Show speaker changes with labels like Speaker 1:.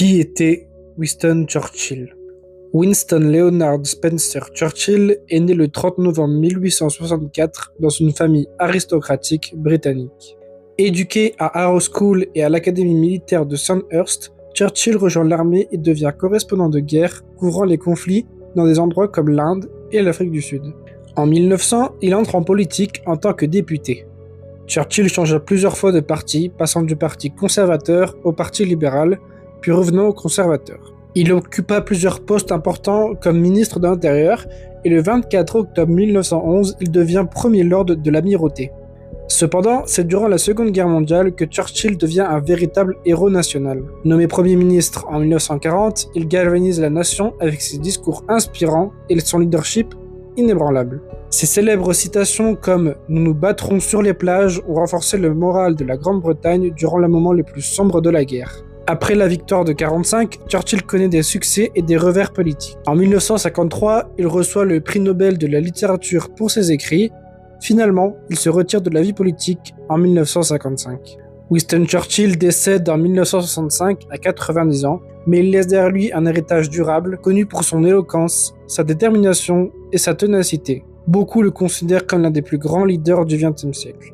Speaker 1: Qui était Winston Churchill? Winston Leonard Spencer Churchill est né le 30 novembre 1864 dans une famille aristocratique britannique. Éduqué à Harrow School et à l'académie militaire de Sandhurst, Churchill rejoint l'armée et devient correspondant de guerre couvrant les conflits dans des endroits comme l'Inde et l'Afrique du Sud. En 1900, il entre en politique en tant que député. Churchill changea plusieurs fois de parti, passant du parti conservateur au parti libéral, puis revenant au conservateur. Il occupa plusieurs postes importants comme ministre de l'Intérieur et le 24 octobre 1911, il devient premier lord de l'amirauté. Cependant, c'est durant la Seconde Guerre mondiale que Churchill devient un véritable héros national. Nommé Premier ministre en 1940, il galvanise la nation avec ses discours inspirants et son leadership inébranlable. Ses célèbres citations comme « Nous nous battrons sur les plages » ont renforcé le moral de la Grande-Bretagne durant le moment le plus sombre de la guerre. Après la victoire de 1945, Churchill connaît des succès et des revers politiques. En 1953, il reçoit le prix Nobel de la littérature pour ses écrits. Finalement, il se retire de la vie politique en 1955. Winston Churchill décède en 1965 à 90 ans, mais il laisse derrière lui un héritage durable, connu pour son éloquence, sa détermination et sa ténacité. Beaucoup le considèrent comme l'un des plus grands leaders du XXe siècle.